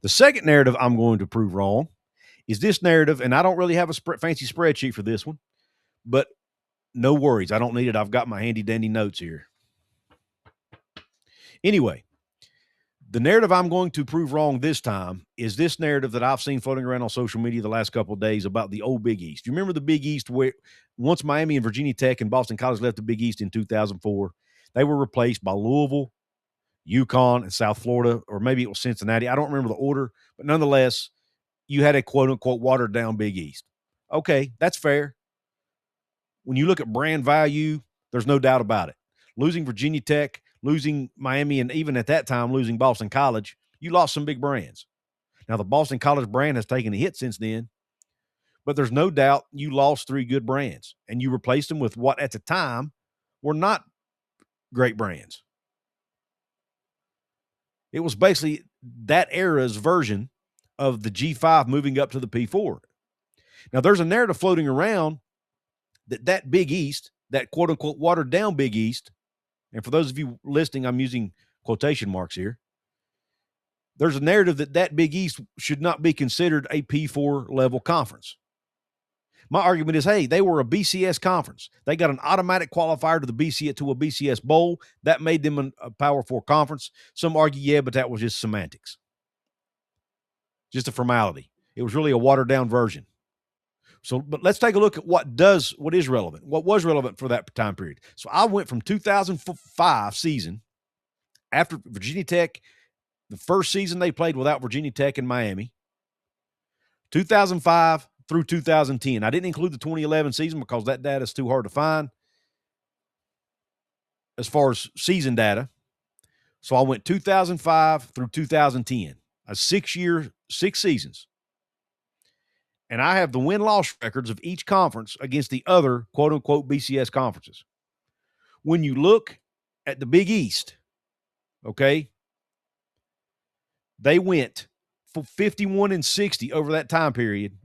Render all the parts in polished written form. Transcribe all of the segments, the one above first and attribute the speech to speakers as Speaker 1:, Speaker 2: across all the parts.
Speaker 1: The second narrative I'm going to prove wrong is this narrative, and I don't really have a fancy spreadsheet for this one, but no worries. I don't need it. I've got my handy-dandy notes here. Anyway, the narrative I'm going to prove wrong this time is this narrative that I've seen floating around on social media the last couple of days about the old Big East. You remember the Big East where once Miami and Virginia Tech and Boston College left the Big East in 2004, they were replaced by Louisville, UConn, and South Florida, or maybe it was Cincinnati. I don't remember the order, but nonetheless, you had a quote-unquote watered-down Big East. Okay, that's fair. When you look at brand value, there's no doubt about it. Losing Virginia Tech, losing Miami, and even at that time losing Boston College, you lost some big brands. Now, the Boston College brand has taken a hit since then, but there's no doubt you lost 3 good brands, and you replaced them with what at the time were not great brands. It was basically that era's version of the G5 moving up to the P4. Now, there's a narrative floating around that Big East, that quote-unquote watered-down Big East, and for those of you listening, I'm using quotation marks here, there's a narrative that Big East should not be considered a P4 level conference. My argument is, hey, they were a BCS conference. They got an automatic qualifier to a BCS bowl. That made them a Power 4 conference. Some argue, yeah, but that was just semantics. Just a formality. It was really a watered-down version. So, but let's take a look at what is relevant, what was relevant for that time period. So I went from 2005 season, after Virginia Tech, the first season they played without Virginia Tech and Miami, 2005 through 2010. I didn't include the 2011 season because that data is too hard to find as far as season data. So I went 2005 through 2010, a 6 seasons. And I have the win-loss records of each conference against the other quote-unquote BCS conferences. When you look at the Big East, okay, they went for 51-60 over that time period,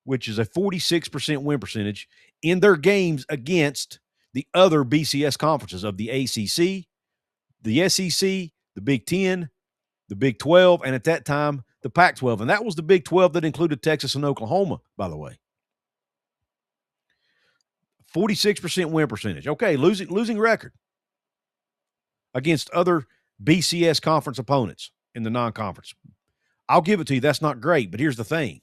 Speaker 1: which is a 46% win percentage in their games against the other BCS conferences of the ACC, the SEC, the Big 10, the Big 12, and at that time, the Pac-12. And that was the Big 12 that included Texas and Oklahoma, by the way. 46% win percentage. Okay, losing record against other BCS conference opponents in the non-conference. I'll give it to you. That's not great, but here's the thing.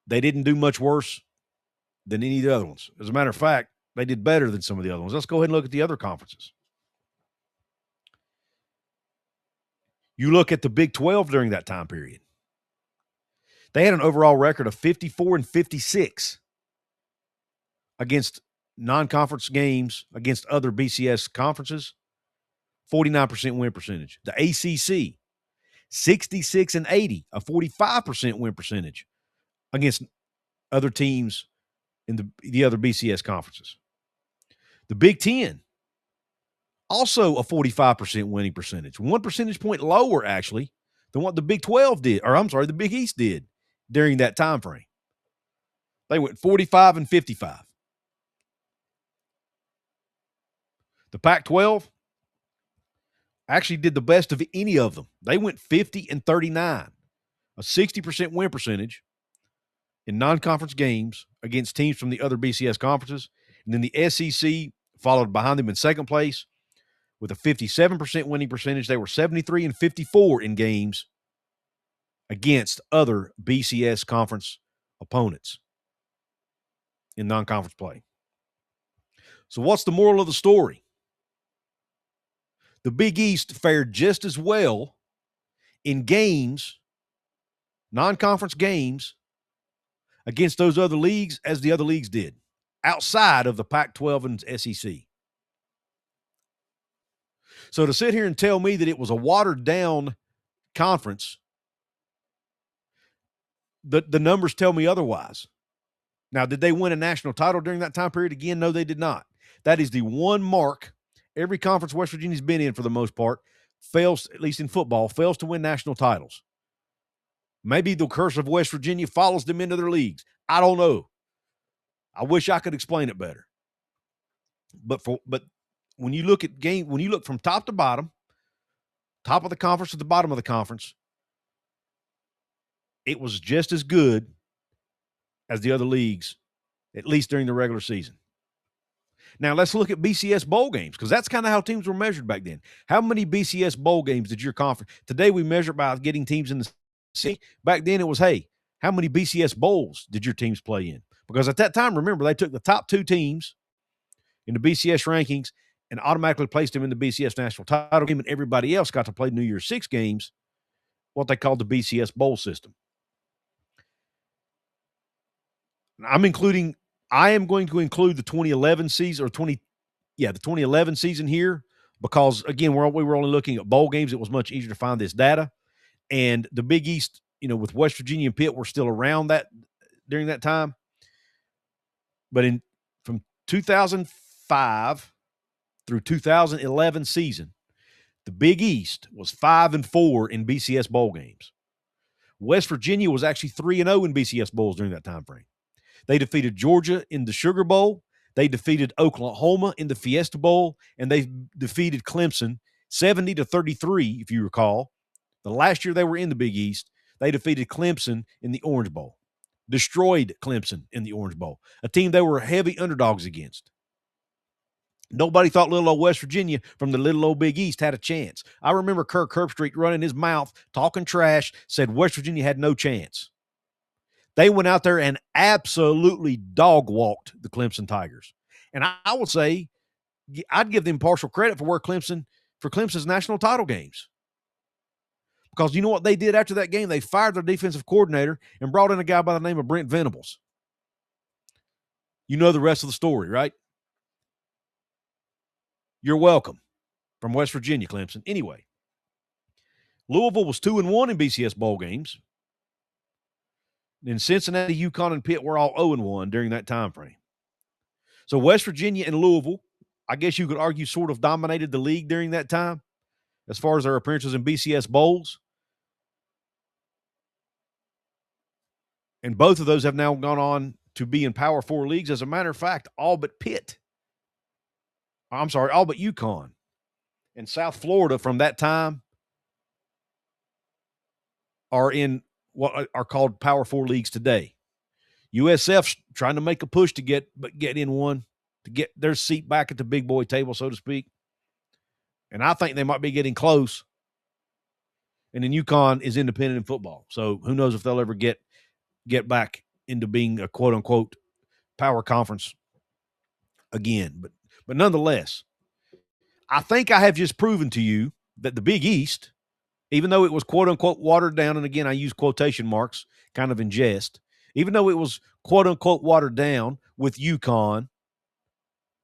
Speaker 1: They didn't do much worse than any of the other ones. As a matter of fact, they did better than some of the other ones. Let's go ahead and look at the other conferences. You look at the Big 12 during that time period. They had an overall record of 54-56 against non-conference games against other BCS conferences, 49% win percentage. The ACC, 66-80, a 45% win percentage against other teams in the other BCS conferences. The Big 10, also a 45% winning percentage, 1 percentage point lower, actually, than what the Big 12 did, or I'm sorry, the Big East did during that time frame. They went 45-55. The Pac-12 actually did the best of any of them. They went 50-39, a 60% win percentage in non-conference games against teams from the other BCS conferences. And then the SEC followed behind them in second place with a 57% winning percentage. They were 73-54 in games against other BCS conference opponents in non-conference play. So what's the moral of the story? The Big East fared just as well in games, non-conference games, against those other leagues as the other leagues did, outside of the Pac-12 and SEC. So to sit here and tell me that it was a watered-down conference, the numbers tell me otherwise. Now, did they win a national title during that time period? Again, no, they did not. That is the one mark every conference West Virginia's been in for the most part fails, at least in football, fails to win national titles. Maybe the curse of West Virginia follows them into their leagues. I don't know. I wish I could explain it better. But when you look at when you look from top to bottom, top of the conference to the bottom of the conference, it was just as good as the other leagues, at least during the regular season. Now, let's look at BCS bowl games, because that's kind of how teams were measured back then. How many BCS bowl games did your conference? Today, we measure by getting teams in the city. Back then, it was, hey, how many BCS bowls did your teams play in? Because at that time, remember, they took the top 2 teams in the BCS rankings and automatically placed them in the BCS national title game, and everybody else got to play New Year's 6 games, what they called the BCS bowl system. I am going to include the 2011 season, the 2011 season here, because again, we were only looking at bowl games. It was much easier to find this data. And the Big East, with West Virginia and Pitt, were still around that during that time. But from 2005 through 2011 season, the Big East was 5-4 in BCS bowl games. West Virginia was actually 3-0 in BCS bowls during that time frame. They defeated Georgia in the Sugar Bowl. They defeated Oklahoma in the Fiesta Bowl, and they defeated Clemson 70-33, if you recall. The last year they were in the Big East, they defeated Clemson in the Orange Bowl, destroyed Clemson in the Orange Bowl, a team they were heavy underdogs against. Nobody thought little old West Virginia from the little old Big East had a chance. I remember Kirk Herbstreit running his mouth, talking trash, said West Virginia had no chance. They went out there and absolutely dog-walked the Clemson Tigers. And I would say I'd give them partial credit for Clemson's national title games. Because you know what they did after that game? They fired their defensive coordinator and brought in a guy by the name of Brent Venables. You know the rest of the story, right? You're welcome. From West Virginia, Clemson. Anyway, Louisville was 2-1 in BCS bowl games. And Cincinnati, UConn, and Pitt were all 0-1 during that time frame. So West Virginia and Louisville, I guess you could argue, sort of dominated the league during that time as far as their appearances in BCS bowls. And both of those have now gone on to be in Power 4 leagues. As a matter of fact, all but UConn and South Florida from that time are in what are called Power 4 leagues today. USF's trying to make a push to get in one, to get their seat back at the big boy table, so to speak. And I think they might be getting close. And then UConn is independent in football. So who knows if they'll ever get back into being a quote-unquote power conference again. But nonetheless, I think I have just proven to you that the Big East, even though it was quote-unquote watered down, and again, I use quotation marks kind of in jest, even though it was quote-unquote watered down with UConn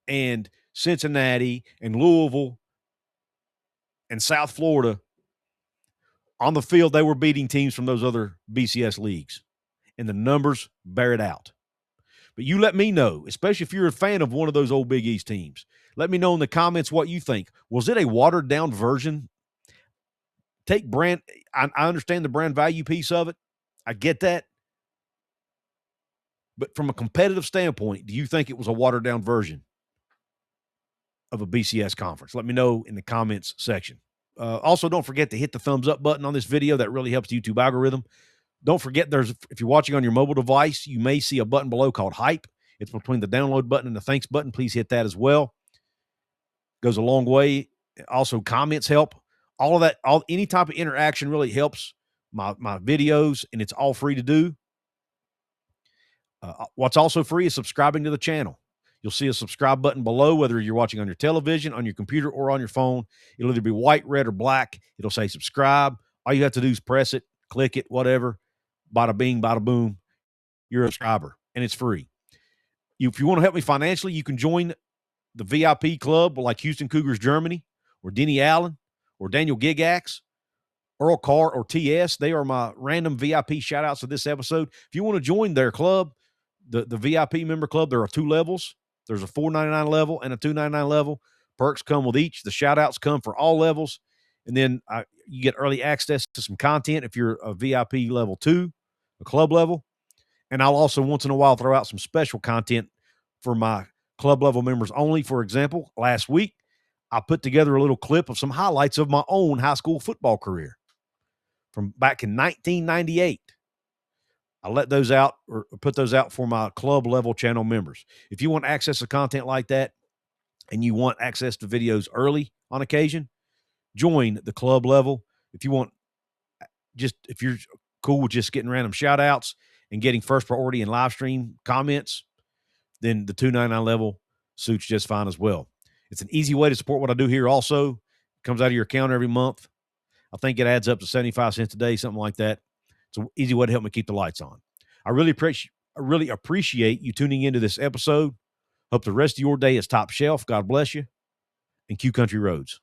Speaker 1: and Cincinnati and Louisville and South Florida, on the field they were beating teams from those other BCS leagues, and the numbers bear it out. But you let me know, especially if you're a fan of one of those old Big East teams. Let me know in the comments what you think. Was it a watered-down version? Take brand – I understand the brand value piece of it. I get that. But from a competitive standpoint, do you think it was a watered-down version of a BCS conference? Let me know in the comments section. Also, don't forget to hit the thumbs up button on this video. That really helps the YouTube algorithm. Don't forget, if you're watching on your mobile device, you may see a button below called Hype. It's between the download button and the thanks button. Please hit that as well. Goes a long way. Also, comments help. All of that, any type of interaction really helps my videos, and it's all free to do. What's also free is subscribing to the channel. You'll see a subscribe button below, whether you're watching on your television, on your computer, or on your phone. It'll either be white, red, or black. It'll say subscribe. All you have to do is press it, click it, whatever. Bada bing, bada boom. You're a subscriber, and it's free. If you want to help me financially, you can join the VIP club like Houston Cougars Germany, or Denny Allen, or Daniel Gigax, Earl Carr, or TS. They are my random VIP shout-outs of this episode. If you want to join their club, the VIP member club, there are 2 levels. There's a $4.99 level and a $2.99 level. Perks come with each. The shout-outs come for all levels. And then you get early access to some content if you're a VIP level 2, a club level. And I'll also once in a while throw out some special content for my club level members only. For example, last week, I put together a little clip of some highlights of my own high school football career from back in 1998. I let those out or put those out for my club level channel members. If you want access to content like that and you want access to videos early on occasion, join the club level. If you want, if you're cool with just getting random shout outs and getting first priority in live stream comments, then the $2.99 level suits just fine as well. It's an easy way to support what I do here. Also, it comes out of your account every month. I think it adds up to 75 cents a day, something like that. It's an easy way to help me keep the lights on. I really appreciate you tuning into this episode. Hope the rest of your day is top shelf. God bless you, and Q Country Roads.